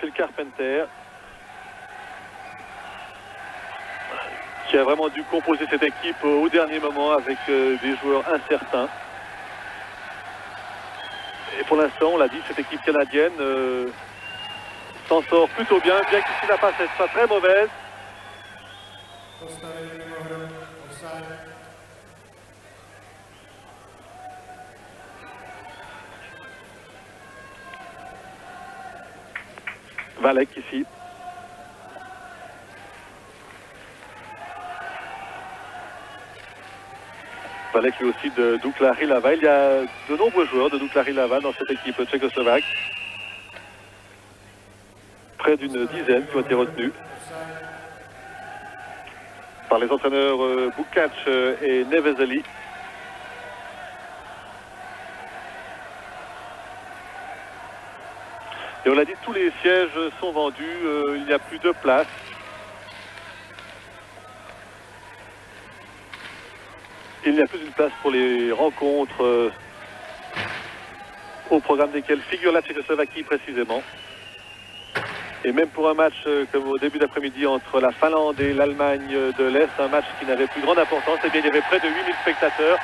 Michel Carpenter, qui a vraiment dû composer cette équipe au dernier moment avec des joueurs incertains. Et pour l'instant, on l'a dit, cette équipe canadienne s'en sort plutôt bien qu'ici la passe soit très mauvaise. Valek ici. Valek lui aussi de Douklari Laval. Il y a de nombreux joueurs de Douklari Laval dans cette équipe tchécoslovaque. Près d'une dizaine qui ont été retenus par les entraîneurs Bukac et Nevezeli. Et on l'a dit, tous les sièges sont vendus, il n'y a plus de place. Il n'y a plus d'une place pour les rencontres au programme desquelles figure la Tchécoslovaquie précisément. Et même pour un match comme au début d'après-midi entre la Finlande et l'Allemagne de l'Est, un match qui n'avait plus grande importance, eh bien, il y avait près de 8000 spectateurs.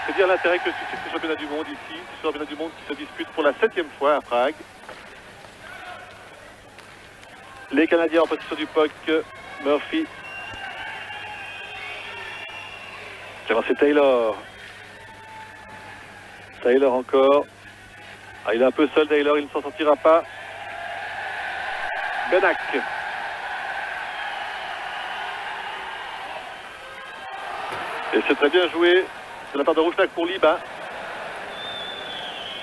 C'est dire l'intérêt que suscite ce championnat du monde ici, ce championnat du monde qui se dispute pour la 7e fois à Prague. Les Canadiens en possession du puck, Murphy. Alors c'est Taylor. Taylor encore. Ah, il est un peu seul, Taylor, il ne s'en sortira pas. Benak. Et c'est très bien joué de la part de Rouchnak pour Liba.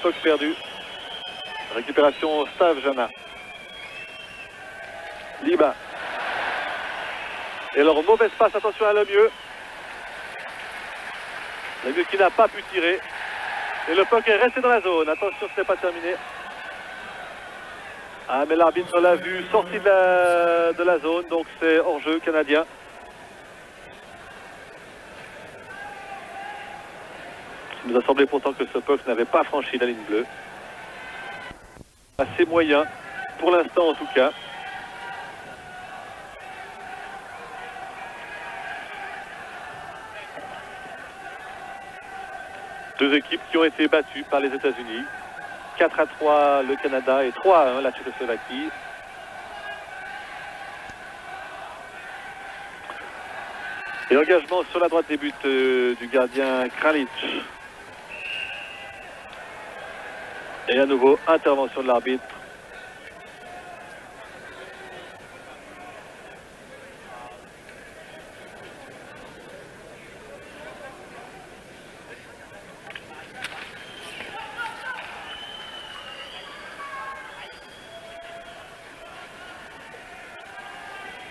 Puck perdu. Récupération Stavjana. Liba. Et alors mauvaise passe, attention à Lemieux. Lemieux qui n'a pas pu tirer. Et le puck est resté dans la zone. Attention, ce n'est pas terminé. Ah, mais l'arbitre l'a vu sorti de la zone, donc c'est hors-jeu canadien. Il nous a semblé pourtant que ce puck n'avait pas franchi la ligne bleue. Assez moyen, pour l'instant en tout cas. Deux équipes qui ont été battues par les États-Unis. 4-3 le Canada et 3-1 la Tchécoslovaquie. Et engagement sur la droite des buts du gardien Kralic. Et à nouveau, intervention de l'arbitre.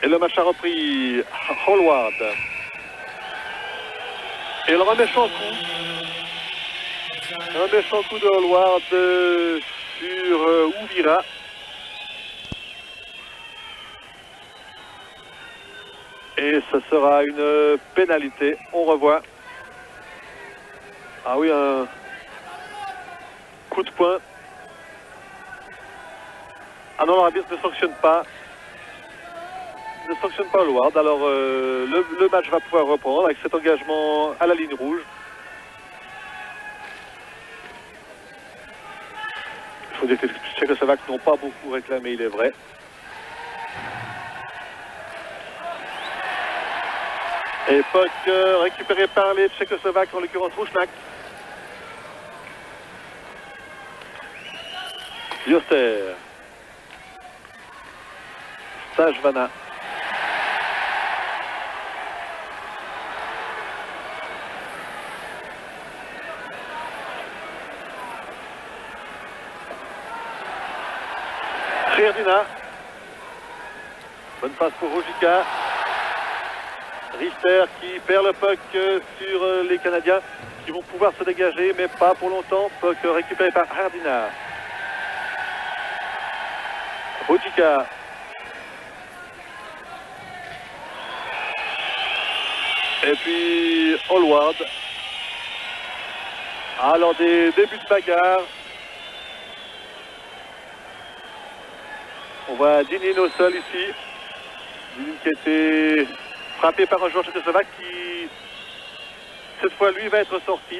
Et le match a repris Hallward. Et alors un méchant coup. Un méchant coup de Hallward sur Ouvira. Et ce sera une pénalité. On revoit. Ah oui, un coup de poing. Ah non, l'arbitre ne sanctionne pas. Ne sanctionne pas Hallward. Alors le match va pouvoir reprendre avec cet engagement à la ligne rouge. Il faut dire que les Tchécoslovaques n'ont pas beaucoup réclamé, il est vrai. Et puck récupéré par les Tchécoslovaques, en l'occurrence Rouchnak. Joster. Stavjana. Hrdina. Bonne passe pour Rojika. Richter qui perd le puck sur les Canadiens qui vont pouvoir se dégager, mais pas pour longtemps. Puck récupéré par Hrdina. Rojika. Et puis Hallward. Alors des débuts de bagarre. On voit Dinin au sol ici. Dinin qui a été frappé par un joueur tchécoslovaque qui, cette fois, lui, va être sorti.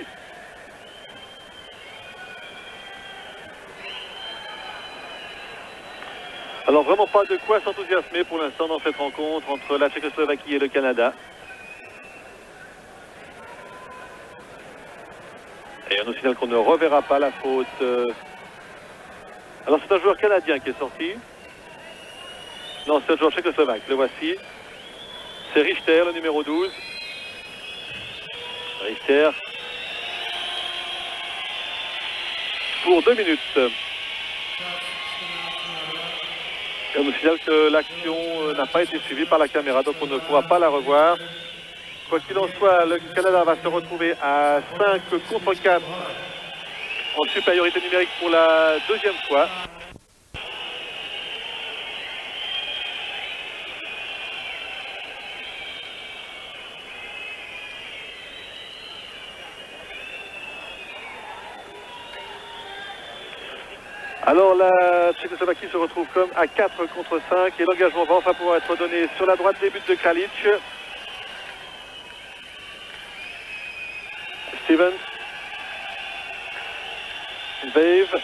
Alors vraiment pas de quoi s'enthousiasmer pour l'instant dans cette rencontre entre la Tchécoslovaquie et le Canada. Et on nous signale qu'on ne reverra pas la faute. Alors c'est un joueur canadien qui est sorti. Non, c'est un joueur tchécoslovaque, le voici. C'est Richter, le numéro 12. Richter. Pour 2 minutes. Et on nous signale que l'action n'a pas été suivie par la caméra, donc on ne pourra pas la revoir. Quoi qu'il en soit, le Canada va se retrouver à 5 contre 4 en supériorité numérique pour la deuxième fois. Alors la Tchécoslovaquie se retrouve comme à 4 contre 5 et l'engagement va enfin pouvoir être donné sur la droite des buts de Kralic. Stevens. Vave.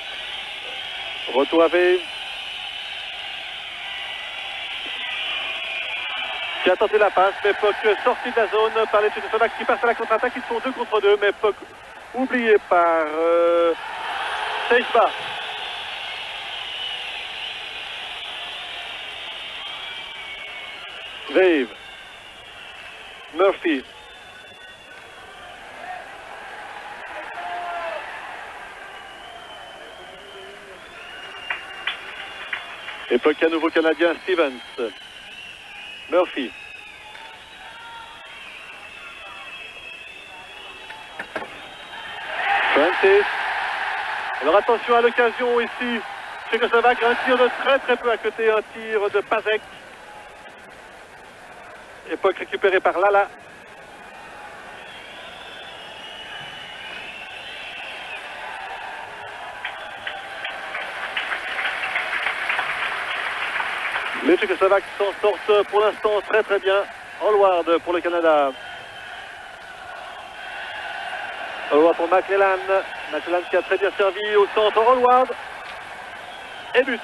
Retour à Vave. Qui a tenté la passe, mais Puck sorti de la zone par les Tchécoslovaques qui passent à la contre-attaque. Ils sont 2 contre 2, mais Puck oublié par Seichba. Vave. Murphy. Et puck à nouveau canadien, Stevens. Murphy. Francis. Alors attention à l'occasion ici. Tchécoslovaque, un tir de très peu à côté, un tir de Pazek. Et puck récupéré par Lala. Les Tchécoslovaques s'en sortent pour l'instant très bien. Hallward pour le Canada. Hallward pour McLellan. McLellan qui a très bien servi au centre. Hallward. Et but.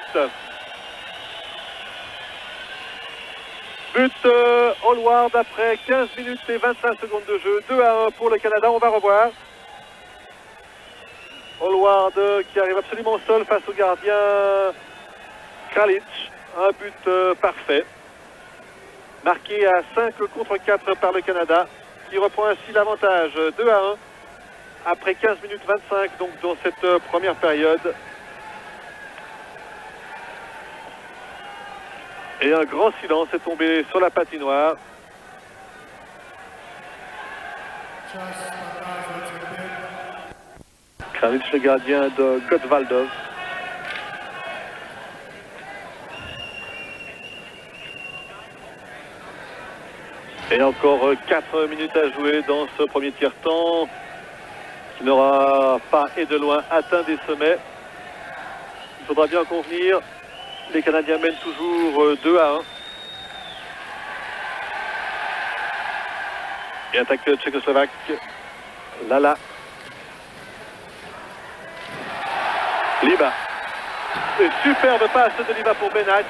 But Hallward après 15 minutes et 25 secondes de jeu. 2-1 pour le Canada. On va revoir. Hallward qui arrive absolument seul face au gardien Kralic. Un but parfait. Marqué à 5 contre 4 par le Canada, qui reprend ainsi l'avantage 2-1 après 15 minutes 25 donc dans cette première période. Et un grand silence est tombé sur la patinoire. Kralic, le gardien de Gotwaldov. Et encore 4 minutes à jouer dans ce premier tiers-temps qui n'aura pas et de loin atteint des sommets. Il faudra bien en convenir. Les Canadiens mènent toujours 2-1. Et attaque tchécoslovaque. Lala. Liba. Et superbe passe de Liba pour Benac.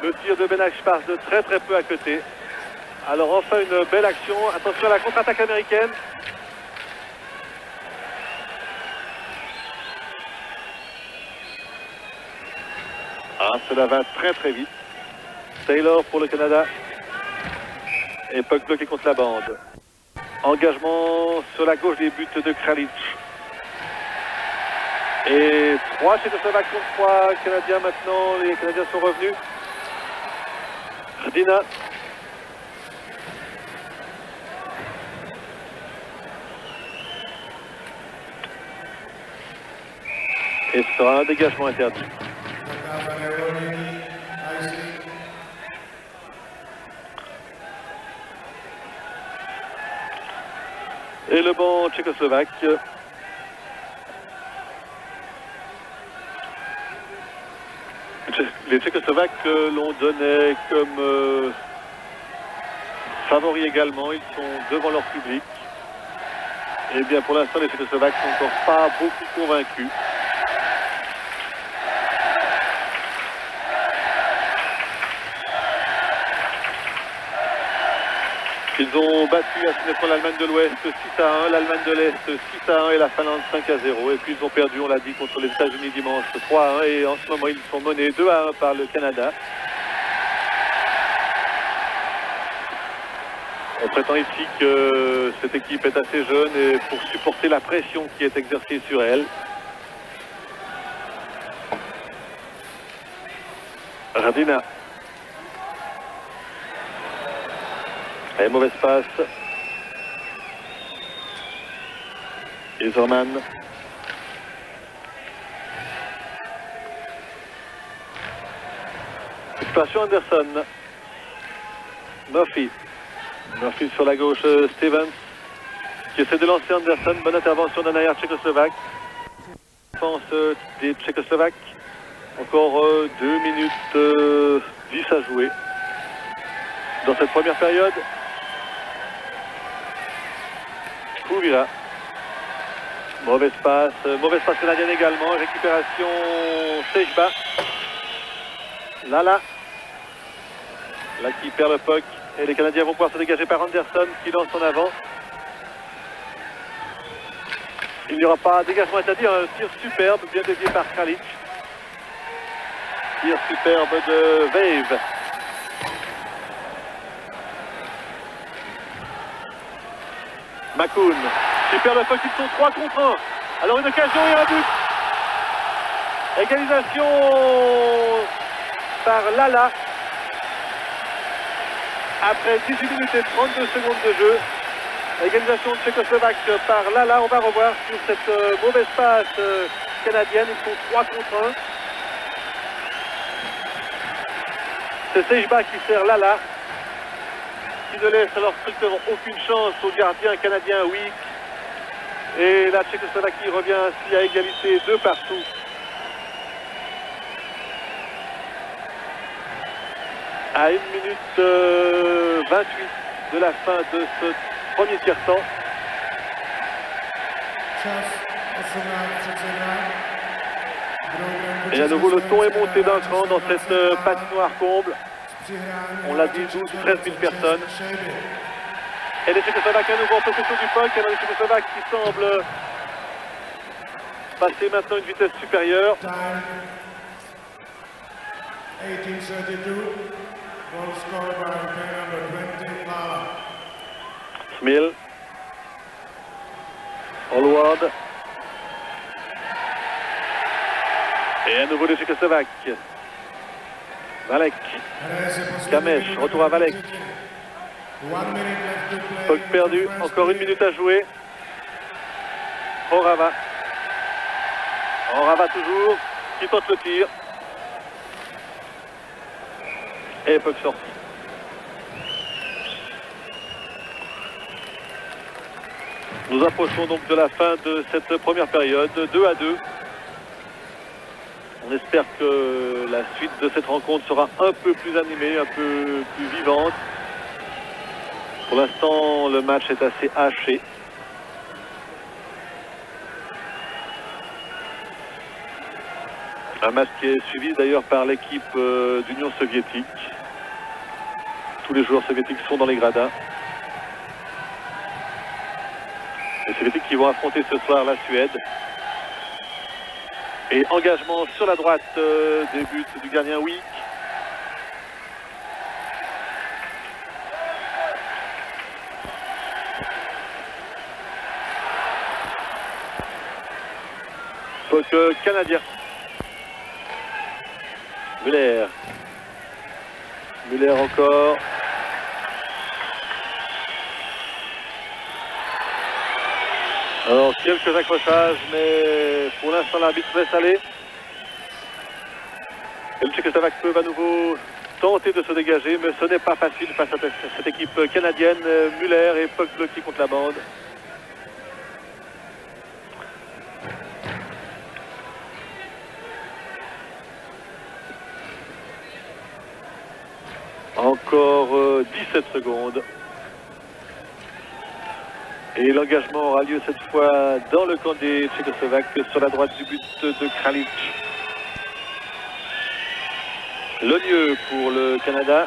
Le tir de Benac passe de très peu à côté. Alors enfin une belle action. Attention à la contre-attaque américaine. Ah, cela va très vite. Taylor pour le Canada. Et puck bloqué contre la bande. Engagement sur la gauche des buts de Kralic. Et 3 Tchécoslovaques contre 3 Canadiens maintenant. Les Canadiens sont revenus. Rdina. Et ce sera un dégagement interdit. Et le banc tchécoslovaque. Les Tchécoslovaques que l'on donnait comme favoris également, ils sont devant leur public. Et bien pour l'instant les Tchécoslovaques ne sont encore pas beaucoup convaincus. Ils ont battu à ce l'Allemagne de l'Ouest 6-1, l'Allemagne de l'Est 6-1 et la Finlande 5-0. Et puis ils ont perdu, on l'a dit, contre les États-Unis dimanche 3-1. Et en ce moment, ils sont menés 2-1 par le Canada. On prétend ici que cette équipe est assez jeune et pour supporter la pression qui est exercée sur elle. Radina. Et mauvaise passe. Iserman. Expansion Anderson. Murphy. Murphy sur la gauche, Stevens qui essaie de lancer Anderson. Bonne intervention d'un arrière tchécoslovaque. Défense des Tchécoslovaques. Encore 2 minutes 10 à jouer dans cette première période. Kouvira. Mauvaise passe canadienne également. Récupération Sejba. Lala. Là qui perd le puck. Et les Canadiens vont pouvoir se dégager par Anderson qui lance en avant. Il n'y aura pas de dégagement interdit. Un tir superbe, bien dévié par Kralic. Tir superbe de Wave. Makoun. Super le puck, ils sont 3 contre 1. Alors une occasion et un but. Égalisation par Lala. Après 18 minutes et 32 secondes de jeu. Égalisation de Tchécoslovaque par Lala. On va revoir sur cette mauvaise passe canadienne. Ils sont 3 contre 1. C'est Sejba qui sert Lala. Qui ne laisse alors strictement aucune chance au gardien canadien Wick. Et la Tchécoslovaquie revient ainsi à égalité 2 partout. À 1 minute 28 de la fin de ce premier tiers-temps. Et à nouveau le ton est monté d'un cran dans cette patinoire comble. On l'a dit, 12 ou 13 000 personnes. Et les Tchécoslovaques à nouveau en possession du puck. Alors les Tchécoslovaques qui semblent passer maintenant une vitesse supérieure. Smil. Hallward. Et à nouveau les Tchécoslovaques. Valek. Kamesh, retour à Valek. Puck perdu, encore 1 minute à jouer. Orava. Orava toujours, qui tente le tir. Et puck sorti. Nous approchons donc de la fin de cette première période, 2-2. On espère que la suite de cette rencontre sera un peu plus animée, un peu plus vivante. Pour l'instant, le match est assez haché. Un match qui est suivi d'ailleurs par l'équipe d'Union soviétique. Tous les joueurs soviétiques sont dans les gradins. Les Soviétiques qui vont affronter ce soir la Suède. Et engagement sur la droite des buts du gardien Wick. Puck canadien. Muller. Muller encore. Alors quelques accrochages, mais pour l'instant l'arbitre laisse aller. Et le Tchécoslovaque peut à nouveau tenter de se dégager, mais ce n'est pas facile face à cette équipe canadienne. Muller et puck bloqué contre la bande. Encore 17 secondes. Et l'engagement aura lieu cette fois dans le camp des Tchécoslovaques sur la droite du but de Kralic. Lemieux pour le Canada.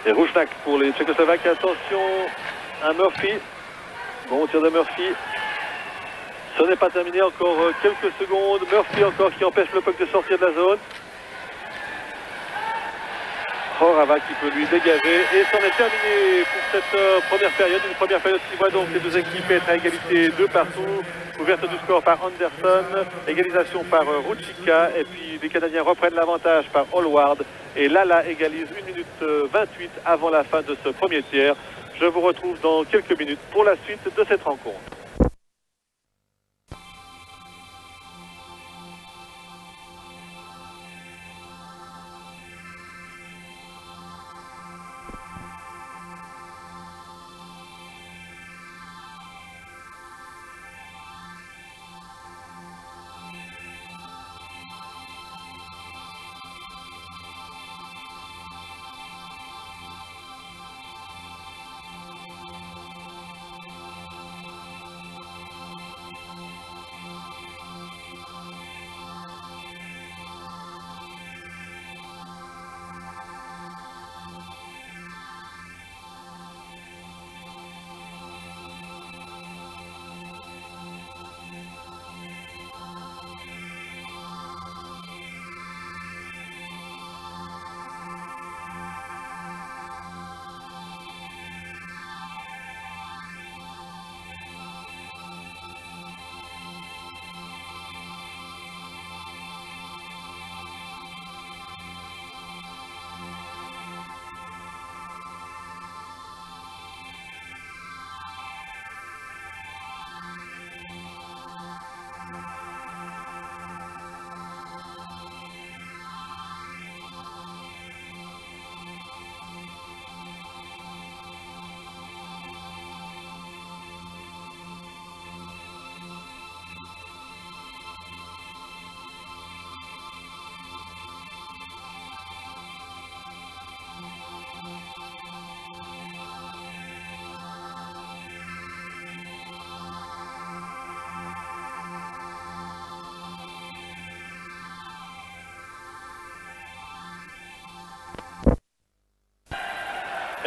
Et Rouchnak pour les Tchécoslovaques. Attention à Murphy. Bon tir de Murphy. Ce n'est pas terminé, encore quelques secondes. Murphy encore qui empêche le puck de sortir de la zone. Horava qui peut lui dégager. Et c'en est terminé pour cette première période. Une première période qui voit donc les deux équipes être à égalité de partout. Ouverture du score par Anderson. Égalisation par Ruchika. Et puis les Canadiens reprennent l'avantage par Hallward. Et Lala égalise 1 minute 28 avant la fin de ce premier tiers. Je vous retrouve dans quelques minutes pour la suite de cette rencontre.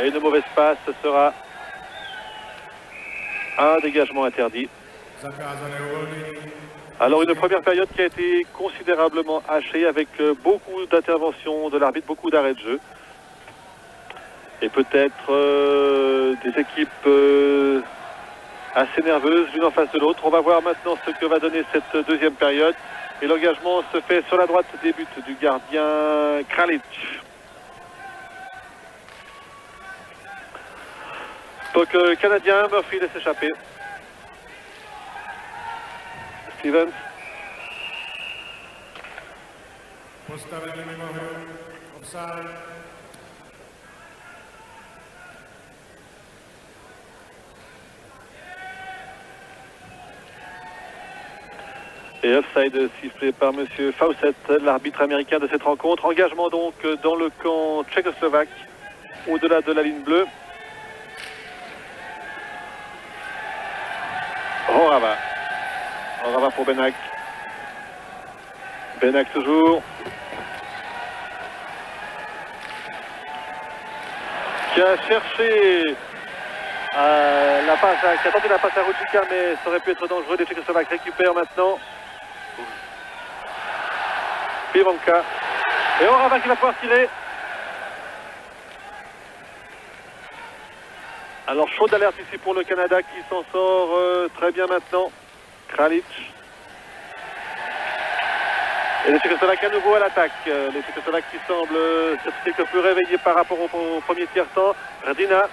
Et une mauvaise passe, ce sera un dégagement interdit. Alors une première période qui a été considérablement hachée avec beaucoup d'interventions de l'arbitre, beaucoup d'arrêts de jeu. Et peut-être des équipes assez nerveuses l'une en face de l'autre. On va voir maintenant ce que va donner cette deuxième période. Et l'engagement se fait sur la droite des buts du gardien Kralic. Donc canadien, Murphy laisse échapper. Stevens. Et offside sifflé par M. Fawcett, l'arbitre américain de cette rencontre. Engagement donc dans le camp tchécoslovaque, au-delà de la ligne bleue. Horava. Horava pour Benak. Benak toujours. Qui a cherché la passe, qui a tenté la passe à Ruchika, mais ça aurait pu être dangereux. Les Tchécoslovaques récupèrent maintenant. Pivanka. Et Horava qui va pouvoir tirer. Alors, chaud d'alerte ici pour le Canada qui s'en sort très bien maintenant. Kralic. Et les Tchécoslovaques à nouveau à l'attaque. Les Tchécoslovaques qui semblent s'être quelque peu réveillés par rapport au premier tiers-temps. Radina.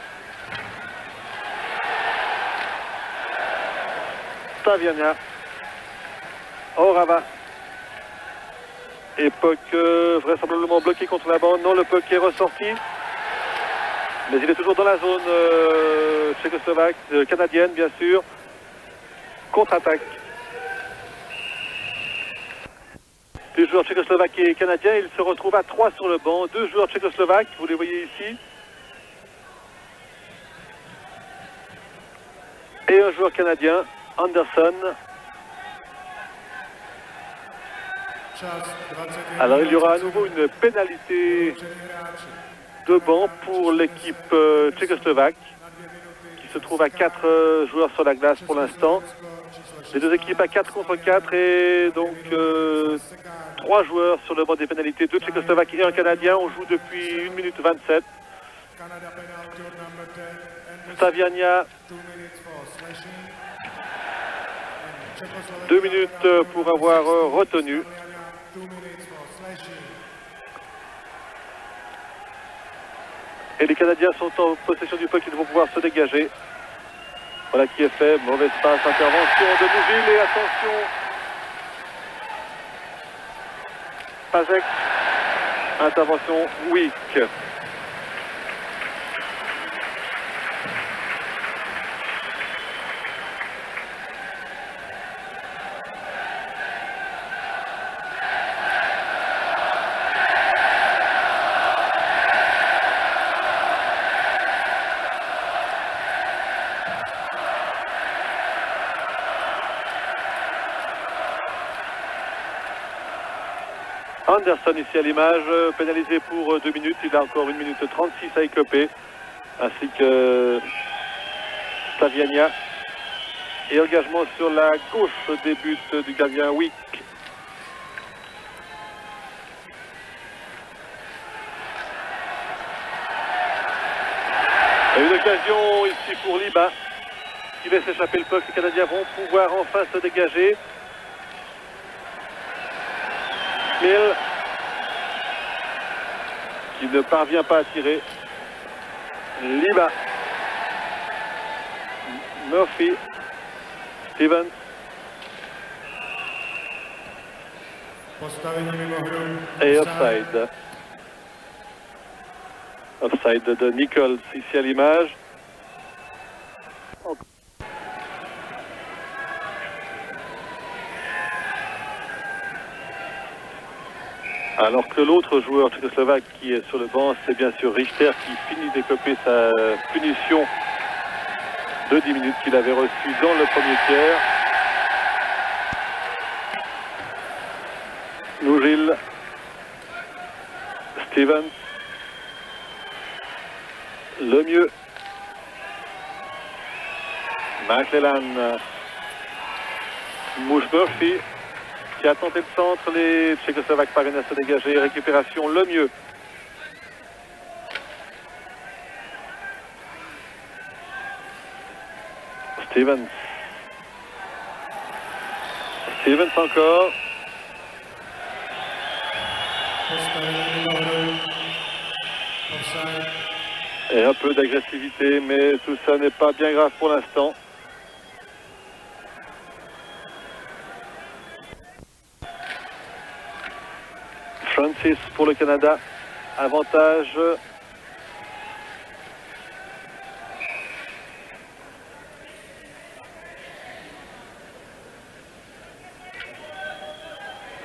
Staviania. Horava. Et puck vraisemblablement bloqué contre la bande. Non, le puck est ressorti. Mais il est toujours dans la zone tchécoslovaque, canadienne bien sûr. Contre-attaque. des joueurs tchécoslovaques et canadiens. Il se retrouve à 3 sur le banc. 2 joueurs tchécoslovaques, vous les voyez ici. Et un joueur canadien, Anderson. Alors il y aura à nouveau une pénalité de banc pour l'équipe tchécoslovaque qui se trouve à 4 joueurs sur la glace pour l'instant. Les deux équipes à 4 contre 4 et donc 3 joueurs sur le banc des pénalités, 2 tchécoslovaques et un canadien. On joue depuis 1 minute 27. Staviania, 2 minutes pour avoir retenu. Et les Canadiens sont en possession du puck, ils vont pouvoir se dégager. Voilà qui est fait, mauvaise passe, intervention de Bouville et attention. Pazek, intervention weak. Anderson ici à l'image, pénalisé pour 2 minutes. Il a encore 1 minute 36 à écoper, ainsi que Staviania. Et engagement sur la gauche des buts du gardien Wick. Une occasion ici pour Liba, qui laisse échapper le puck. Les Canadiens vont pouvoir enfin se dégager. Mill, qui ne parvient pas à tirer. Liba, Murphy, Stevens. Et offside. Offside de Nichols ici à l'image. Alors que l'autre joueur tchécoslovaque qui est sur le banc, c'est bien sûr Richter qui finit d'écoper sa punition de 10 minutes qu'il avait reçue dans le premier tiers. Nougil, Stevens, Lemieux, McClellan, Mouche Murphy, qui a tenté le centre, les Tchécoslovaques parviennent à se dégager, récupération Lemieux. Stevens. Stevens encore. Et un peu d'agressivité, mais tout ça n'est pas bien grave pour l'instant. Francis pour le Canada, avantage.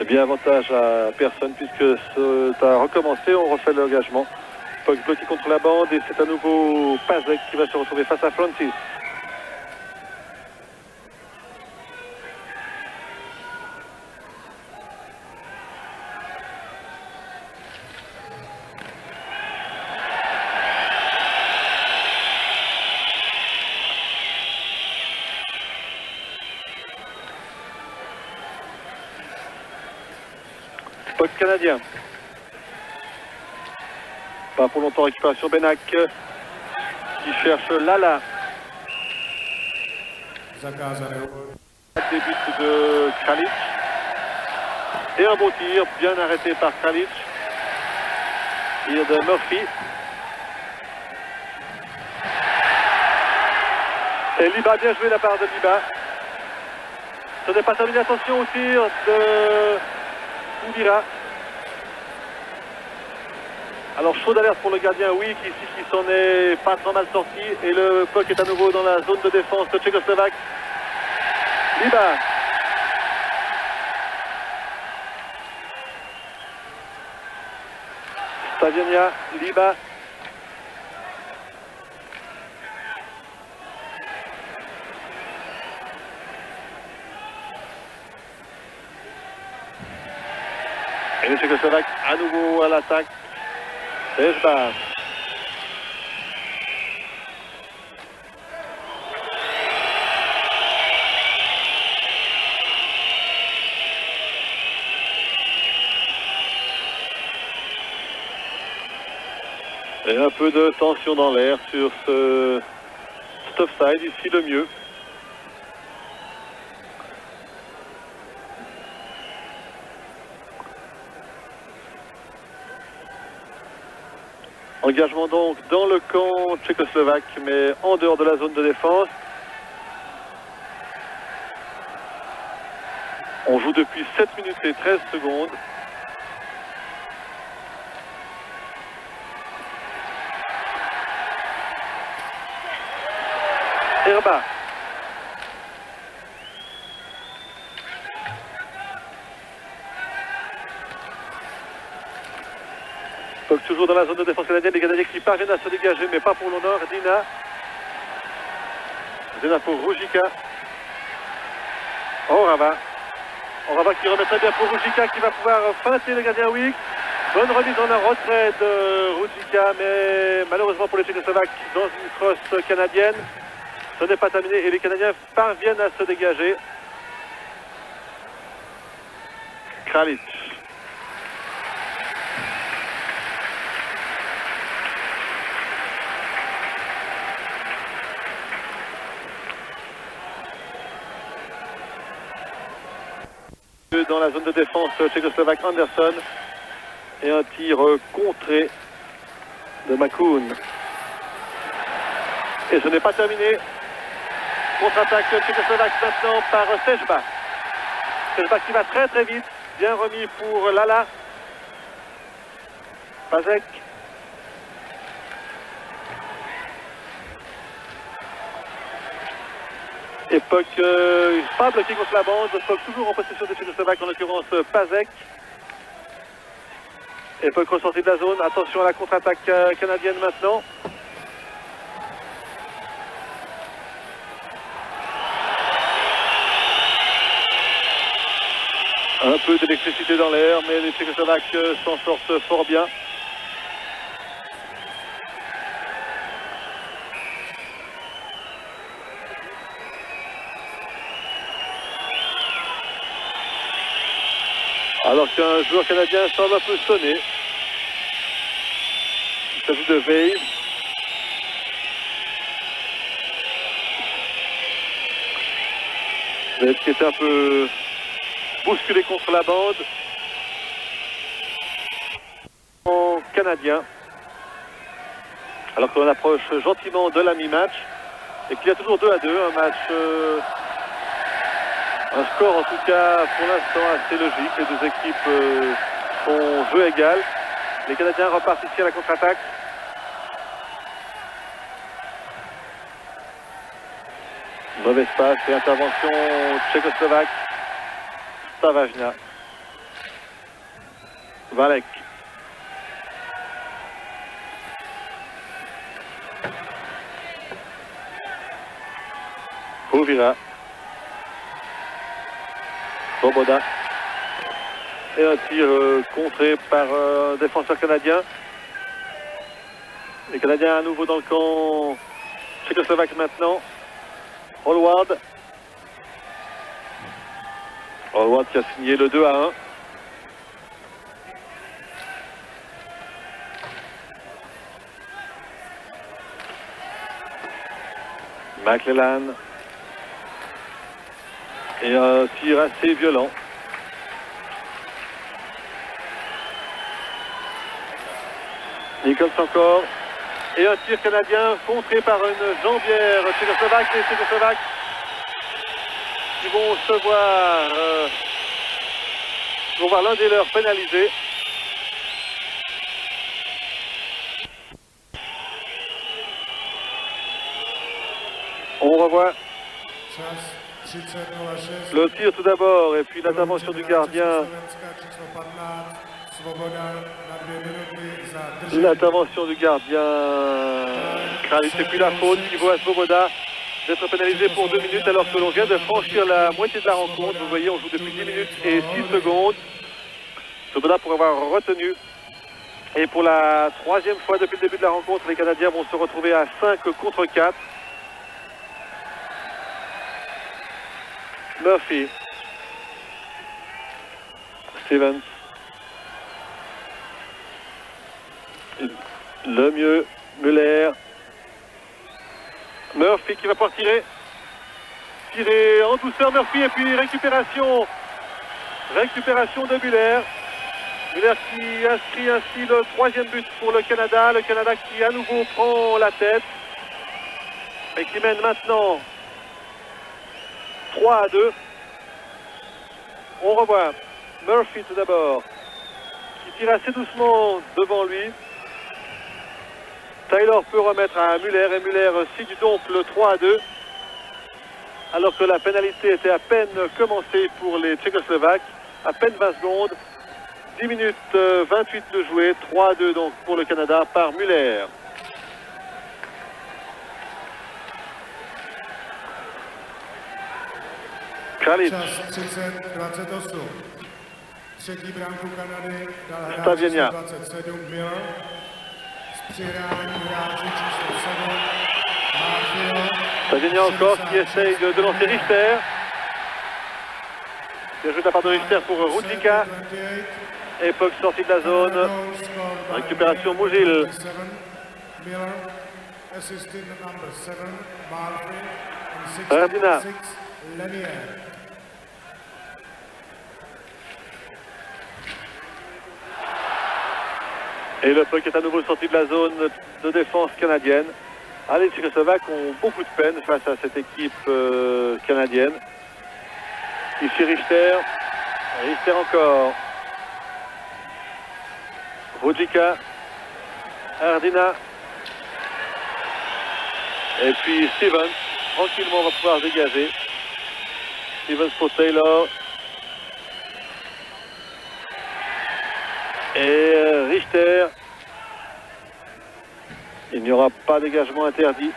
Eh bien, avantage à personne puisque ça a recommencé, on refait l'engagement. Puck bloqué contre la bande et c'est à nouveau Pazek qui va se retrouver face à Francis. Puck canadien. Pas pour longtemps, récupération Benak qui cherche Lala. Début de Kralic. Et un beau tir, bien arrêté par Kralic. Tir de Murphy. Et Liba, bien joué de la part de Liba. Ce n'est pas terminé, attention au tir de Kouvira. Alors chaud d'alerte pour le gardien Wick ici qui s'en est pas trop mal sorti et le puck est à nouveau dans la zone de défense de Tchécoslovaque. Liba. Staviania, Liba. Et les Tchécoslovaques à nouveau à l'attaque. Sejba. Et un peu de tension dans l'air sur ce offside, ici le mieux. Engagement donc dans le camp tchécoslovaque, mais en dehors de la zone de défense. On joue depuis 7 minutes et 13 secondes. Herba. Donc toujours dans la zone de défense canadienne, les Canadiens qui parviennent à se dégager, mais pas pour l'honneur. Dina. Dina pour Ruzicka. Orava. Orava qui remet très bien pour Ruzicka, qui va pouvoir feinter le gardien Wicks. Bonne remise en un retrait de Ruzicka, mais malheureusement pour les Tchécoslovaques, dans une crosse canadienne, ce n'est pas terminé et les Canadiens parviennent à se dégager. Kralic. Dans la zone de défense tchécoslovaque, Anderson. Et un tir contré de Makoun. Et ce n'est pas terminé. Contre-attaque tchécoslovaque maintenant par Sejba. Sejba qui va très très vite. Bien remis pour Lala. Pazek. Époque pas bloqué contre la bande. Époque toujours en possession des Tchécoslovaques, en l'occurrence Pazek. Époque ressortie de la zone. Attention à la contre-attaque canadienne maintenant. Un peu d'électricité dans l'air, mais les Tchécoslovaques s'en sortent fort bien. Alors qu'un joueur canadien semble un peu sonné. Il s'agit de Weiss. Weiss qui était un peu bousculé contre la bande. En canadien. Alors qu'on approche gentiment de la mi-match. Et qu'il y a toujours 2-2, un match... un score en tout cas pour l'instant assez logique. Les deux équipes font jeu égal. Les Canadiens repartent ici à la contre-attaque. Mauvais passe et intervention tchécoslovaque. Stavajna. Valek. Hovira. Svoboda. Et un tir contré par un défenseur canadien. Les Canadiens à nouveau dans le camp tchécoslovaque maintenant. Hallward. Hallward qui a signé le 2-1. McClellan. Et un tir assez violent. Nichols encore. Et un tir canadien contré par une jambière tchécoslovaque. Les Tchécoslovaques qui vont se voir l'un des leurs pénalisé. On revoit le tir tout d'abord et puis l'intervention du gardien L'intervention du gardien Kralic et puis la faute qui vaut à Svoboda d'être pénalisé pour 2 minutes alors que l'on vient de franchir la moitié de la rencontre. Vous voyez, on joue depuis 10 minutes et 6 secondes. Svoboda pour avoir retenu. Et pour la 3e fois depuis le début de la rencontre, les Canadiens vont se retrouver à 5 contre 4. Murphy. Stevens. Le mieux, Muller. Murphy qui va pouvoir tirer. Tirer en douceur, Murphy, et puis récupération. Récupération de Muller. Muller qui inscrit ainsi le 3e but pour le Canada. Le Canada qui à nouveau prend la tête. Et qui mène maintenant 3-2. On revoit Murphy tout d'abord. Qui tire assez doucement devant lui. Taylor peut remettre à Muller et Muller signe donc le 3-2 alors que la pénalité était à peine commencée pour les Tchécoslovaques, à peine 20 secondes, 10 minutes 28 de jouer, 3-2 donc pour le Canada par Muller. Kralic. Stavěňa. Stavěňa encore qui essaye de lancer Richter. Bien joué de la part de Richter pour Rudlicka. Et Puck sorti de la zone. Récupération Mougil. Ardina. Et le puck est à nouveau sorti de la zone de défense canadienne. Les Tchécoslovaques ont beaucoup de peine face à cette équipe canadienne. Ici Richter. Richter encore. Rudlicka. Ardina. Et puis Stevens. Tranquillement, on va pouvoir dégager. Stevens pour Taylor. Et Richter. Il n'y aura pas de dégagement interdit.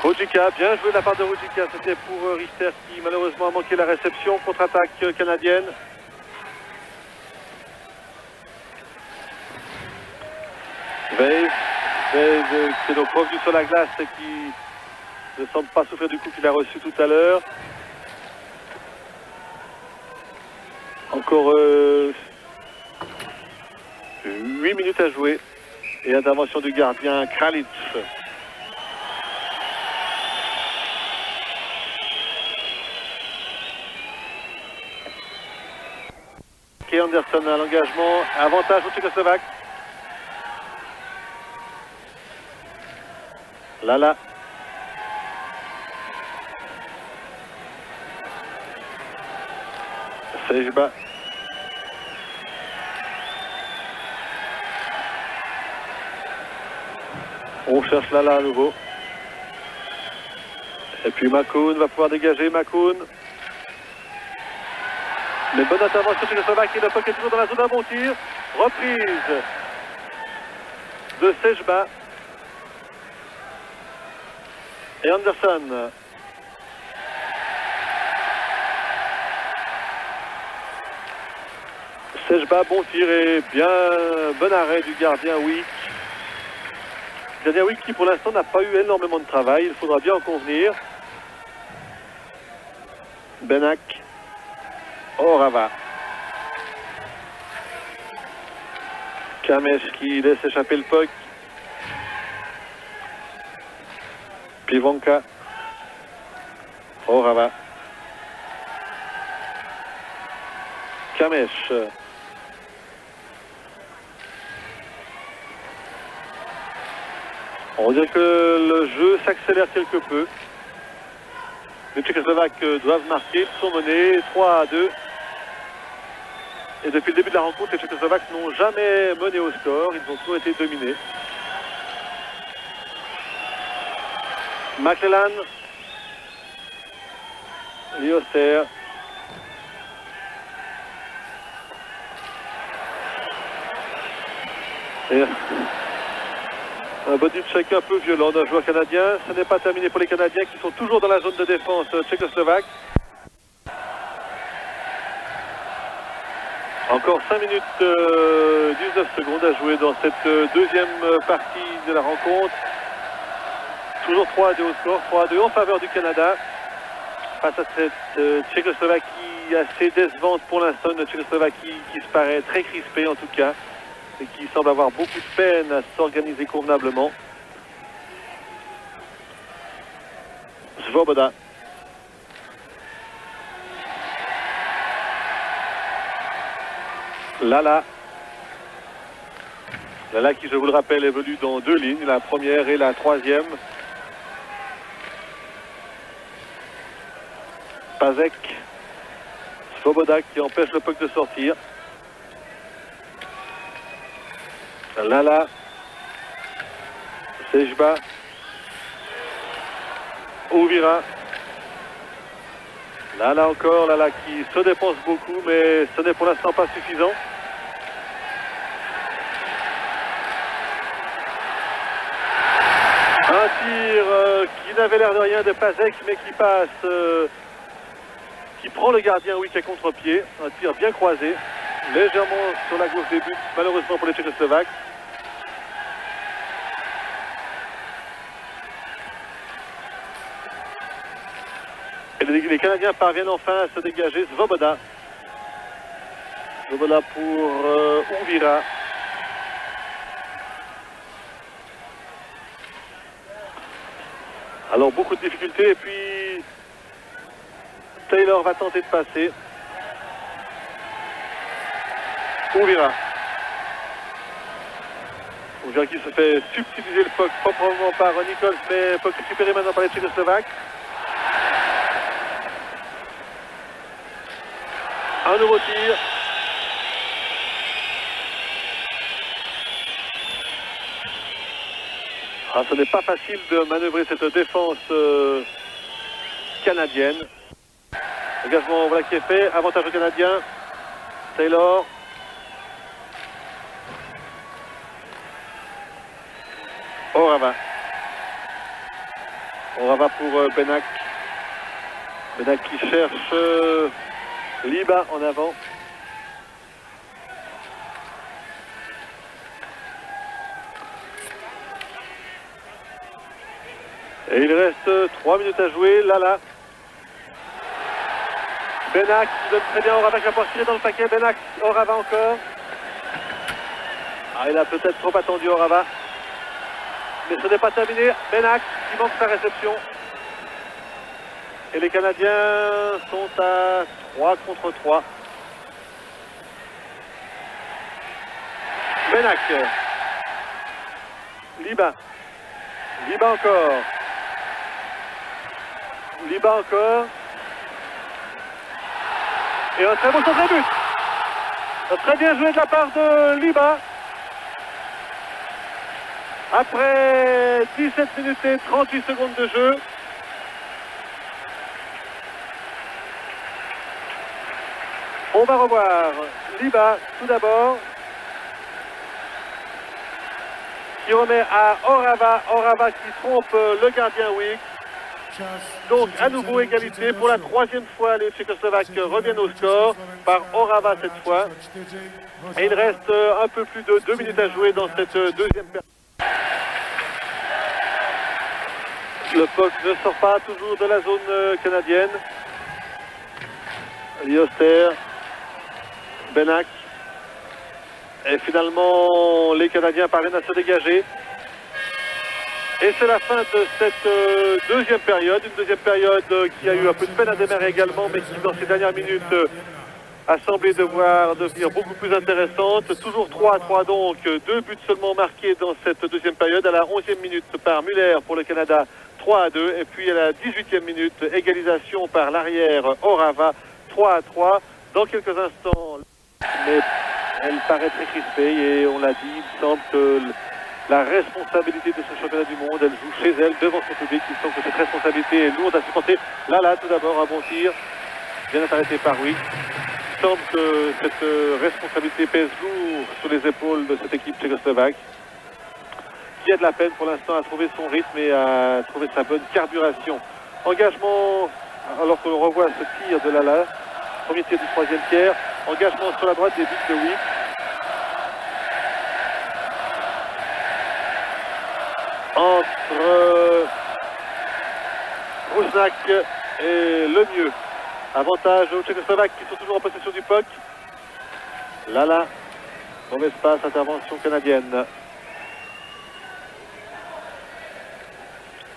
Rudlicka, bien joué de la part de Rudlicka. C'était pour Richter qui malheureusement a manqué la réception. Contre-attaque canadienne. Weiss qui est donc revenu sur la glace et qui ne semble pas souffrir du coup qu'il a reçu tout à l'heure. Encore 8 minutes à jouer. Et intervention du gardien Kralic. Et Anderson à l'engagement. Avantage au Tchécoslovaque. Lala. Sejba. On cherche Lala à nouveau. Et puis Makoun va pouvoir dégager. Makoun. Mais bonne intervention chez le Slovaque et le puck est toujours dans la zone d'un bon tir. Reprise de Sejba. Et Anderson. Sejba, bon tir et bien bon arrêt du gardien Wick. Gardien Wick qui pour l'instant n'a pas eu énormément de travail, il faudra bien en convenir. Benak. Orava. Kamesh qui laisse échapper le puck. Pivonka. Orava. Kamesh. On dirait que le jeu s'accélère quelque peu. Les Tchécoslovaques doivent marquer, ils sont menés 3-2. Et depuis le début de la rencontre, les Tchécoslovaques n'ont jamais mené au score, ils ont toujours été dominés. McClellan. Lioster. Et un body check un peu violent d'un joueur canadien. Ce n'est pas terminé pour les Canadiens qui sont toujours dans la zone de défense tchécoslovaque. Encore 5 minutes 19 secondes à jouer dans cette deuxième partie de la rencontre. Toujours 3-2 au score, 3-2 en faveur du Canada. Face à cette Tchécoslovaquie assez décevante pour l'instant, une Tchécoslovaquie qui se paraît très crispée en tout cas, et qui semble avoir beaucoup de peine à s'organiser convenablement. Svoboda. Lala. Lala qui, je vous le rappelle, évolue dans deux lignes, la première et la troisième. Pazek. Svoboda qui empêche le puck de sortir. Lala. Sejba. Ouvira. Lala encore, Lala qui se dépense beaucoup, mais ce n'est pour l'instant pas suffisant. Un tir qui n'avait l'air de rien de Pazek, mais qui passe, qui prend le gardien, oui, qui est contre-pied. Un tir bien croisé, légèrement sur la gauche des buts, malheureusement pour les Tchécoslovaques. Et les Canadiens parviennent enfin à se dégager. Svoboda. Svoboda pour Ouvira. Alors beaucoup de difficultés et puis Taylor va tenter de passer. Ouvira. Ouvira qui se fait subtiliser le puck proprement par Nichols, mais puck récupéré maintenant par les Tchécoslovaques. Un nouveau tir. Ah, ce n'est pas facile de manœuvrer cette défense canadienne. Engagement voilà qui est fait. Avantage au Canadien. Taylor. Orava. Orava pour Benak. Benak qui cherche Liba en avant. Et il reste 3 minutes à jouer. Lala. Benak qui donne très bien Orava qui va pouvoir tirer dans le paquet. Benak, Orava encore. Ah, il a peut-être trop attendu Orava. Mais ce n'est pas terminé. Benak qui manque sa réception. Et les Canadiens sont à 3 contre 3. Benak. Liba. Liba encore. Liba encore. Et un très bon centre de but. Très bien joué de la part de Liba. Après 17 minutes et 38 secondes de jeu. On va revoir Liba tout d'abord. Qui remet à Orava. Orava qui trompe le gardien Wick. Donc à nouveau égalité pour la troisième fois. Les Tchécoslovaques reviennent au score par Orava cette fois. Et il reste un peu plus de 2 minutes à jouer dans cette deuxième période. Le puck ne sort pas toujours de la zone canadienne. Lioster. Benak. Et finalement, les Canadiens parviennent à se dégager. Et c'est la fin de cette deuxième période. Une deuxième période qui a eu un peu de peine à démarrer également, mais qui, dans ces dernières minutes, a semblé devoir devenir beaucoup plus intéressante. Toujours 3-3 donc, 2 buts seulement marqués dans cette deuxième période. À la 11e minute par Muller pour le Canada, 3-2. Et puis à la 18e minute, égalisation par l'arrière Orava, 3-3. Dans quelques instants, mais elle paraît très crispée et on l'a dit, il semble que la responsabilité de ce championnat du monde, elle joue chez elle, devant son public. Il semble que cette responsabilité est lourde à supporter. Là, tout d'abord, un bon tir. Bien arrêté par Wick. semble que cette responsabilité pèse lourd sur les épaules de cette équipe tchécoslovaque, qui a de la peine pour l'instant à trouver son rythme et à trouver sa bonne carburation. Engagement, alors que l'on revoit ce tir de Lala, premier tir du troisième tiers, engagement sur la droite des buts de Wick. Entre Rusnak et Lemieux. Avantage aux Tchécoslovaques qui sont toujours en possession du puck. Lala, mauvais passe, intervention canadienne.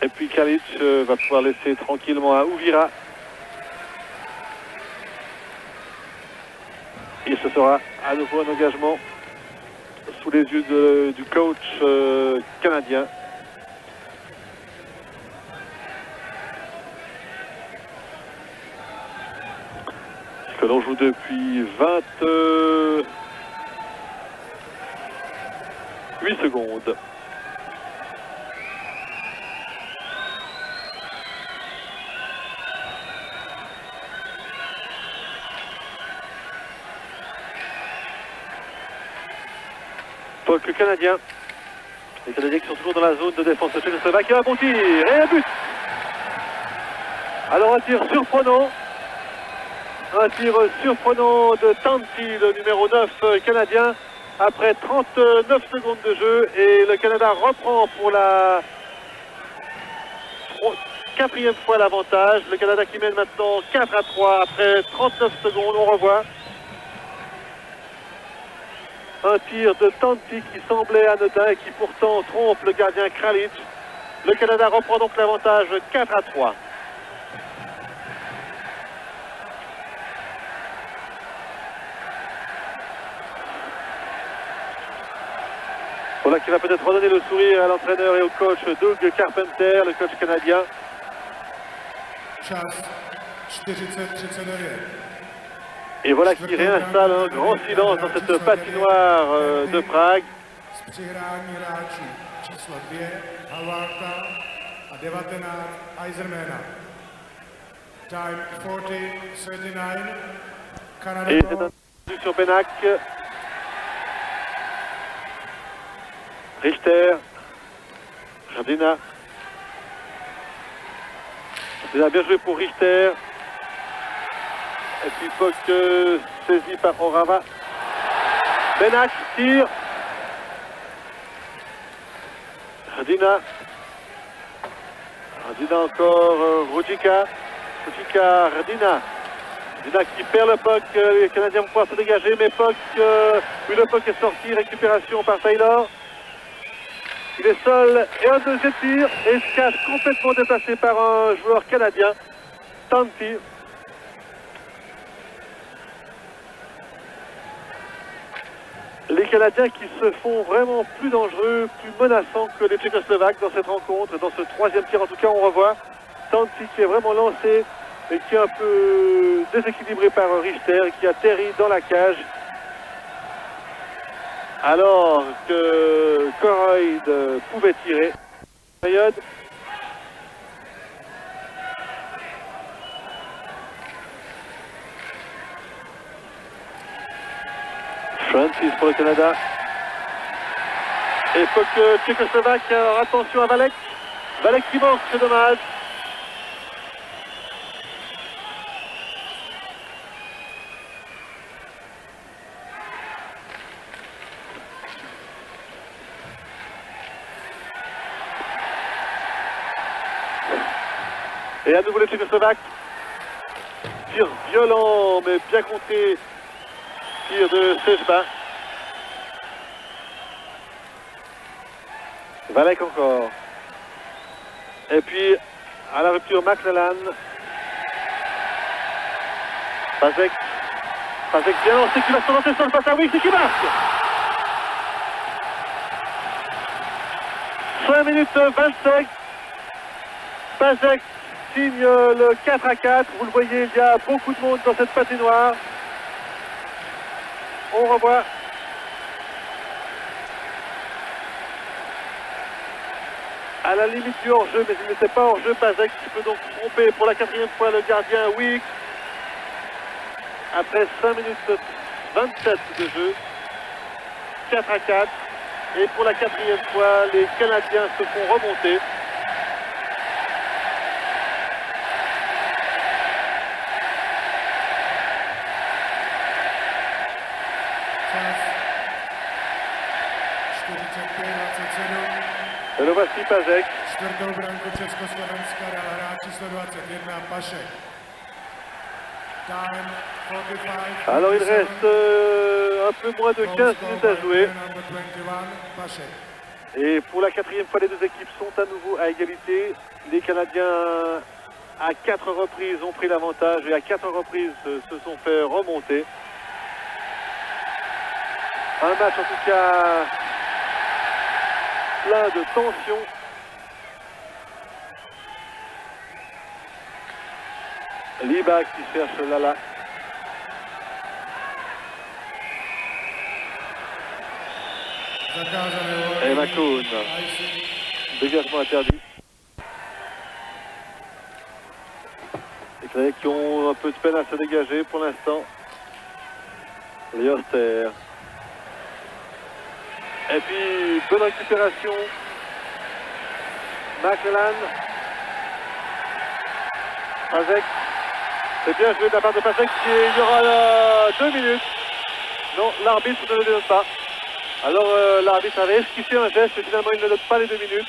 Et puis Kalic va pouvoir laisser tranquillement à Ouvira. Et ce sera à nouveau un engagement sous les yeux du coach canadien. Que l'on joue depuis 28 secondes. Puck canadien. Les Canadiens qui sont toujours dans la zone de défense tchécoslovaque. Et un bon tir et un but. Alors un tir surprenant. Un tir surprenant de Tanti, le numéro 9 canadien, après 39 secondes de jeu. Et le Canada reprend pour la quatrième fois l'avantage. Le Canada qui mène maintenant 4-3 après 39 secondes. On revoit un tir de Tanti qui semblait anodin et qui pourtant trompe le gardien Kralic. Le Canada reprend donc l'avantage 4-3. Voilà qui va peut-être redonner le sourire à l'entraîneur et au coach Doug Carpenter, le coach canadien. Et voilà qui réinstalle un grand silence dans cette patinoire de Prague. Et c'est un but sur Benak. Richter, Jardina. Jardina bien joué pour Richter. Et puis Puck saisi par Orava. Benak tire. Jardina. Jardina encore, Rudjika. Rudjika, Jardina. Jardina qui perd le puck. Les Canadiens vont pouvoir se dégager, mais Puck, oui, le puck est sorti. Récupération par Taylor. Il est seul et un deuxième tir et se cache complètement déplacé par un joueur canadien, Tanti. Les Canadiens qui se font vraiment plus dangereux, plus menaçants que les Tchécoslovaques dans cette rencontre, dans ce troisième tir en tout cas on revoit Tanti qui est vraiment lancé et qui est un peu déséquilibré par Richter et qui atterrit dans la cage. Alors que Koroyd pouvait tirer. Période. Francis pour le Canada. Et Puck tchécoslovaque. Alors attention à Valek. Valek qui manque, c'est dommage. Et à nouveau les Tchécoslovaques. Tir violent mais bien contré. Tir de Sejba. Valek encore. Et puis à la rupture McLellan. Pasek. Pasek bien lancé qui va se lancer sur le passe à Wick et qui marque. 5 minutes 25. Pasek signe le 4-4. Vous le voyez, il y a beaucoup de monde dans cette patinoire. On revoit. À la limite du hors-jeu, mais il n'était pas hors-jeu. Pasek qui peut donc tromper pour la quatrième fois le gardien Wick. après 5 minutes 27 de jeu. 4-4. Et pour la 4e fois, les Canadiens se font remonter. Et le voici Pazek. Alors il reste un peu moins de 15 minutes à jouer. Et pour la 4e fois, les deux équipes sont à nouveau à égalité. Les Canadiens, à 4 reprises, ont pris l'avantage et à 4 reprises se sont fait remonter. Un match en tout cas plein de tension. Liba qui cherche Lala. Et Makoun. Dégagement interdit. Les Canadiens qui ont un peu de peine à se dégager pour l'instant. Lioster. Et puis, bonne récupération. McLellan. Pazek. C'est bien joué de la part de Pazek. Il y aura 2 minutes. Non, l'arbitre ne le donne pas. Alors l'arbitre avait esquissé un geste, mais finalement il ne donne pas les 2 minutes.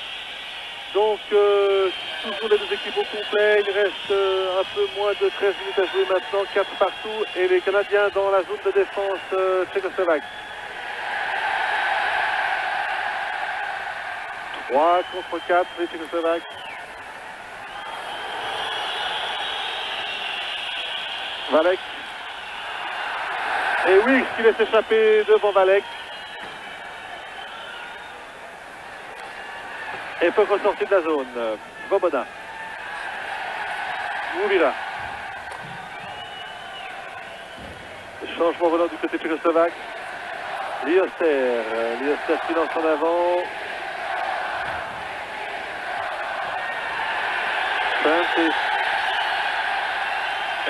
Donc toujours les deux équipes au complet. Il reste un peu moins de 13 minutes à jouer maintenant. 4 partout. Et les Canadiens dans la zone de défense tchécoslovaque. 3 contre 4, les Tchécoslovaques. Valek. Et Wicks qui laisse échapper devant Valek. Et peut ressortir de la zone. Svoboda. Mouvila. Changement volant du côté tchécoslovaque. Lioster. Lioster qui lance en avant.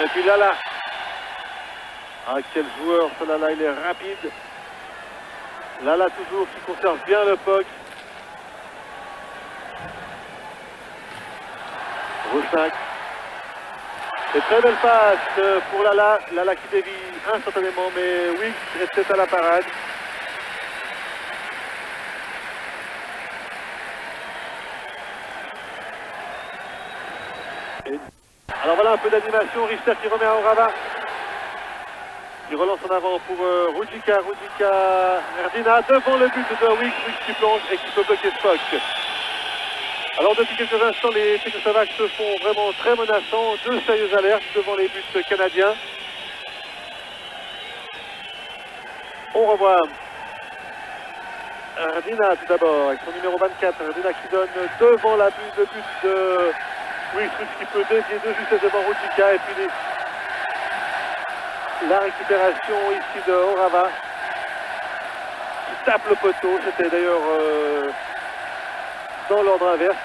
Et puis Lala. Ah, quel joueur ce Lala, il est rapide. Lala toujours qui conserve bien le puck. Roussac. Et très belle passe pour Lala. Lala qui dévie instantanément, mais Wicks était à la parade. Alors voilà un peu d'animation, Richter qui remet à Orava. Il relance en avant pour Rudjika, Erdina devant le but de Wicks, Wicks qui plonge et qui peut bloquer Spock. Alors depuis quelques instants, les Tchécoslovaques se font vraiment très menaçants, 2 sérieuses alertes devant les buts canadiens. On revoit Erdina tout d'abord avec son numéro 24, Erdina qui donne devant le but de Wicks qui peut dévier de justesse devant Rudjika et puis la récupération ici de Orava qui tape le poteau. C'était d'ailleurs dans l'ordre inverse.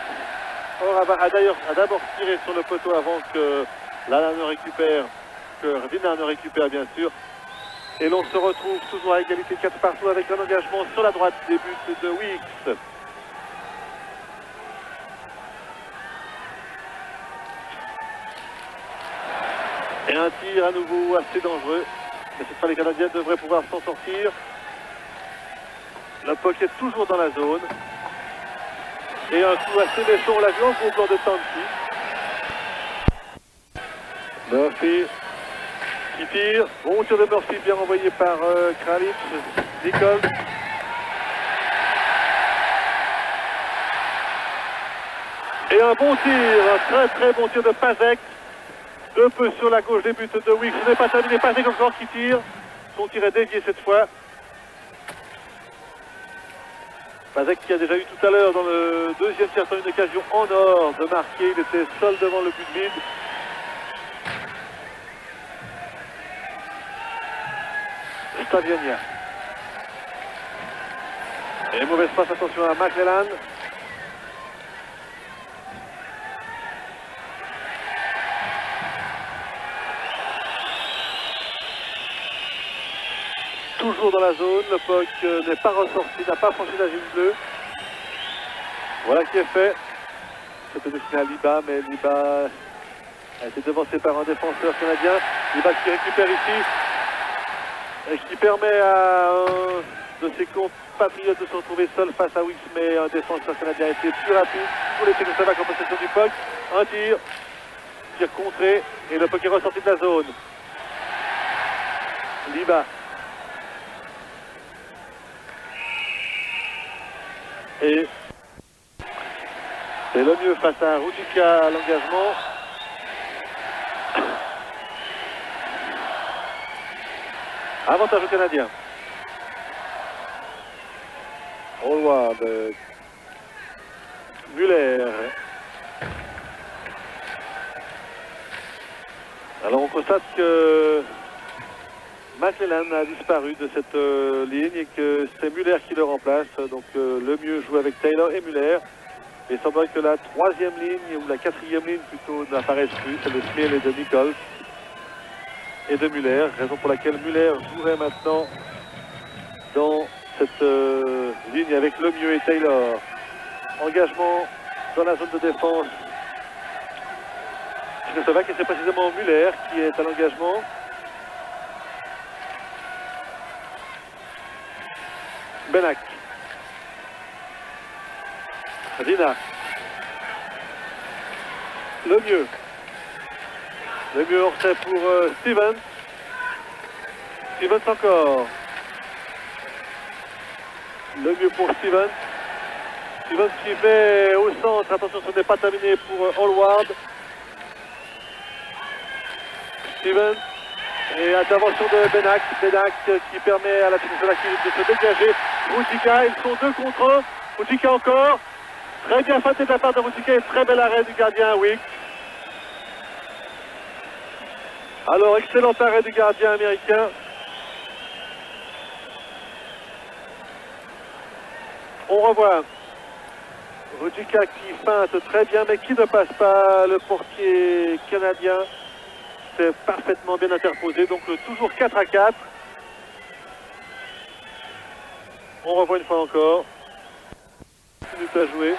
Orava a d'abord tiré sur le poteau avant que Lala ne récupère, que Erdina ne récupère bien sûr. Et l'on se retrouve toujours à égalité 4 partout avec un engagement sur la droite des buts de Wicks. Et un tir à nouveau assez dangereux. Mais cette fois les Canadiens devraient pouvoir s'en sortir. Le puck est toujours dans la zone. Et un coup assez méchant, on l'a vu en gros plan de Tanti. Murphy qui tire. Bon tir de Murphy bien envoyé par Kralic. Nicole. Et un bon tir, un très bon tir de Pazek. Un peu sur la gauche des buts de Wicks. Ce n'est pas terminé. Pazek encore qui tire. Son tir est dévié cette fois. Pazek qui a déjà eu tout à l'heure dans le deuxième tiers-temps une occasion en or de marquer. Il était seul devant le but vide. Staviania. Et mauvaise passe, attention à McLellan. toujours dans la zone. Le puck n'est pas ressorti, n'a pas franchi la ligne bleue. Voilà qui est fait. C'était destiné à Liba, mais Liba a été devancé par un défenseur canadien. Liba qui récupère ici et qui permet à un de ses compatriotes de se retrouver seul face à Wix, mais un défenseur canadien a été plus rapide pour les Tchécoslovaques en possession du puck. Un tir contré et le puck est ressorti de la zone. Liba. Et c'est le mieux face à Rudicka à l'engagement. Avantage au Canadien. Hallward. Muller. Alors on constate que McLellan a disparu de cette ligne et que c'est Muller qui le remplace. Donc le mieux joue avec Taylor et Muller. Il semblerait que la troisième ligne, ou la quatrième ligne plutôt, n'apparaisse plus. C'est de Smil et de Nichols et de Muller. Raison pour laquelle Muller jouerait maintenant dans cette ligne avec le mieux et Taylor. Engagement dans la zone de défense. Tchécoslovaque et c'est précisément Muller qui est à l'engagement. Benak. Dina. Le mieux. Le mieux hors c'est pour Stevens. Stevens encore. Le mieux pour Stevens. Stevens qui met au centre. Attention, ce n'est pas terminé pour Hallward. Stevens. Et intervention de Benak. Benak qui permet à la Tchécoslovaquie de se dégager. Rudicka, ils sont 2 contre 1. Rudicka encore. Très bien fait de la part de Rudicka et très bel arrêt du gardien Wicks. Alors, excellent arrêt du gardien américain. On revoit Rudicka qui feinte très bien mais qui ne passe pas le portier canadien. C'est parfaitement bien interposé, donc toujours 4-4. On revoit une fois encore. 1 minute à jouer.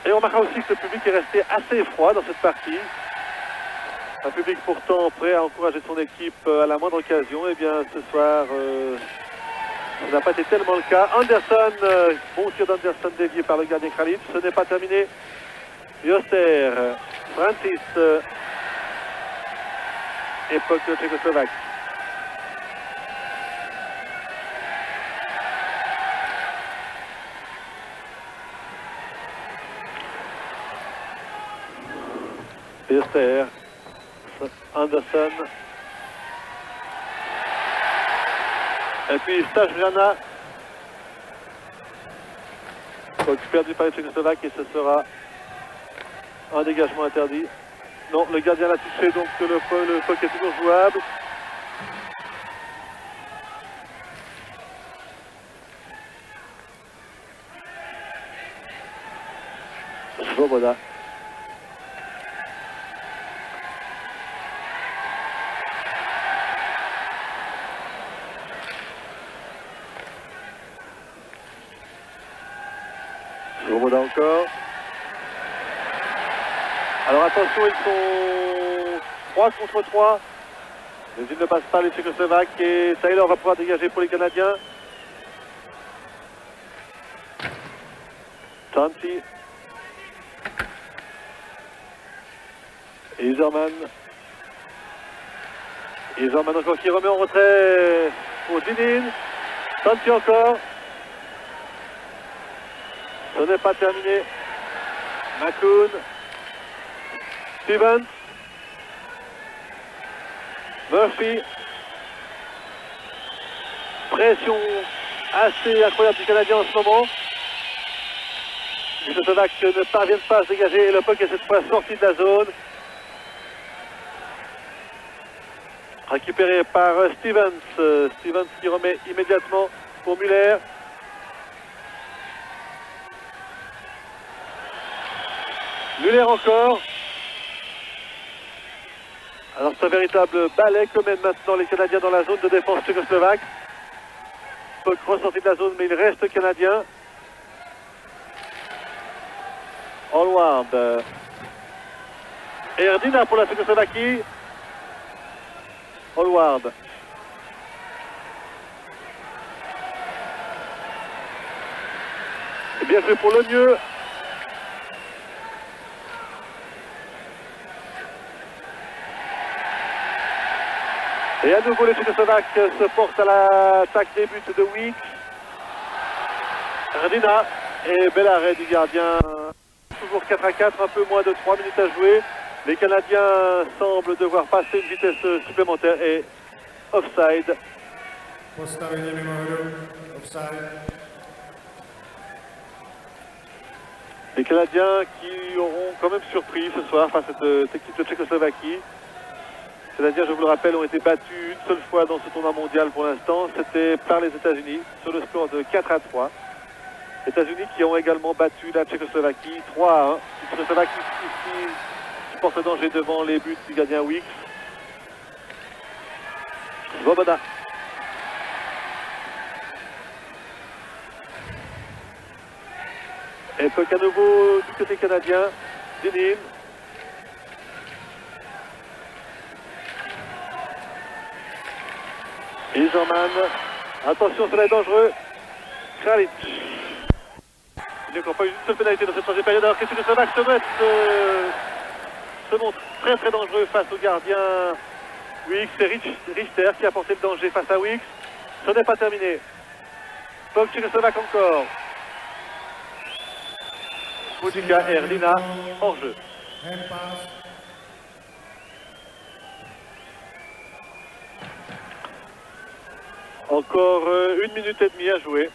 Et on remarquera aussi que le public est resté assez froid dans cette partie. Un public pourtant prêt à encourager son équipe à la moindre occasion. Et bien ce soir, ça n'a pas été tellement le cas. Anderson, bon tir d'Anderson dévié par le gardien Kralic. Ce n'est pas terminé. Yoster, Francis, époque tchécoslovaque. Yoster, Anderson. Et puis Stajana. Donc perdu par les Tchécoslovaques et ce sera un dégagement interdit. Non, le gardien l'a touché, donc le puck est toujours jouable. Svoboda. Svoboda encore. Alors attention, ils sont 3 contre 3. Mais ils ne passent pas les Tchécoslovaques et Taylor va pouvoir dégager pour les Canadiens. Tanti. Iserman. Iserman encore qui remet en retrait pour Zinin. Tanti encore. Ce n'est pas terminé. Makoun. Stevens. Murphy. Pression assez incroyable du Canadien en ce moment. Les Tchécoslovaques ne parviennent pas à se dégager et le puck est cette fois sorti de la zone. Récupéré par Stevens. Stevens qui remet immédiatement pour Muller. Muller encore. Alors c'est un véritable balai que mènent maintenant les Canadiens dans la zone de défense tchécoslovaque. Puck ressorti de la zone, mais il reste canadien. Hallward. Erdina pour la Tchécoslovaquie. Hallward. Bien joué pour le mieux. Et à nouveau les Tchécoslovaques se portent à l'attaque des buts de Weeks. Erdina et bel arrêt du gardien. Toujours 4-4, un peu moins de 3 minutes à jouer. Les Canadiens semblent devoir passer une vitesse supplémentaire et offside. Les Canadiens qui auront quand même surpris ce soir face à cette équipe de Tchécoslovaquie. Les Canadiens, je vous le rappelle, ont été battus une seule fois dans ce tournoi mondial pour l'instant. C'était par les États-Unis sur le score de 4-3. Les États-Unis qui ont également battu la Tchécoslovaquie 3-1. La Tchécoslovaquie ici qui porte danger devant les buts du gardien Weeks. Svoboda. Et puck à nouveau du côté canadien. Dinin. Iserman. Attention, cela est dangereux. Kralic. Il n'y a encore pas eu une seule pénalité dans cette troisième période. Alors que les Tchécoslovaques se montre très très dangereux face au gardien Weeks. C'est Richter qui a porté le danger face à Weeks. Ce n'est pas terminé. Puck tchécoslovaque encore. Mujica et Erdina hors jeu. Encore 1 minute et demie à jouer.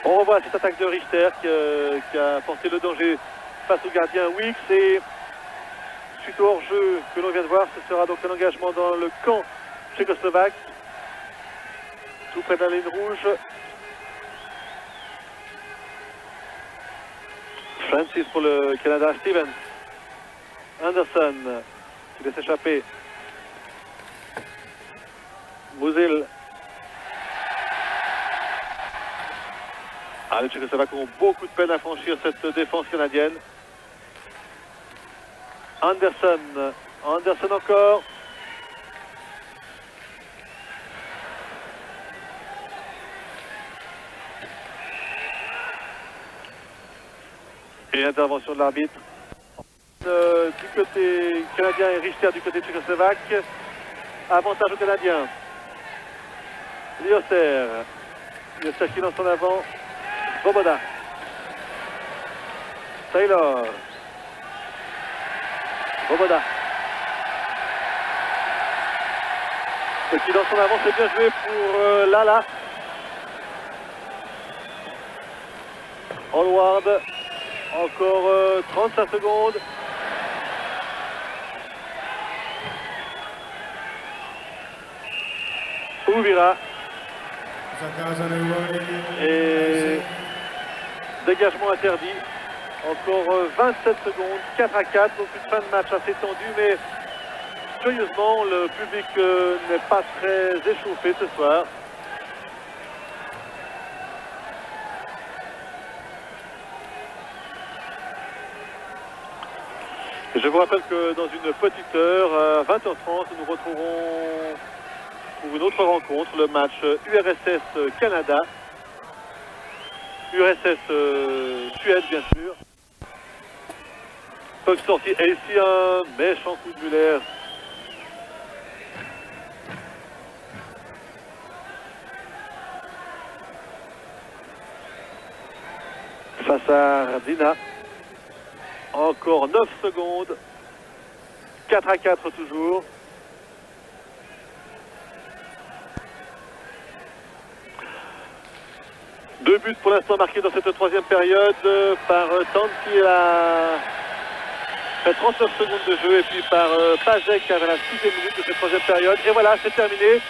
On revoit cette attaque de Richter qui a porté le danger face au gardien Weeks. Et suite au hors-jeu que l'on vient de voir, ce sera donc un engagement dans le camp tchécoslovaque, tout près de la ligne rouge. Francis pour le Canada, Stevens. Anderson qui laisse échapper. Musil. Les Tchécoslovaques ont beaucoup de peine à franchir cette défense canadienne. Anderson. Anderson encore. Et intervention de l'arbitre. Du côté canadien et Richter du côté tchécoslovaque. Avantage aux Canadiens. Lioser. Lioser qui lance en avant. Svoboda. Taylor. Svoboda. Ce qui lance en avant, c'est bien joué pour Lala. Hallward. Encore 35 secondes. Ouvira. Et dégagement interdit. Encore 27 secondes. 4-4. Donc une fin de match assez tendue. Mais curieusement, le public n'est pas très échauffé ce soir. Je vous rappelle que dans une petite heure, à 20h30, nous nous retrouverons pour une autre rencontre, le match URSS-Canada. URSS-Suède, bien sûr. Puck sorti. Et ici, un méchant coup de Muller. Face à Ardina. Encore 9 secondes. 4-4 toujours. Deux buts pour l'instant marqués dans cette troisième période par Tanti après 39 secondes de jeu, et puis par Pazek à la 6e minute de cette troisième période. Et voilà, c'est terminé.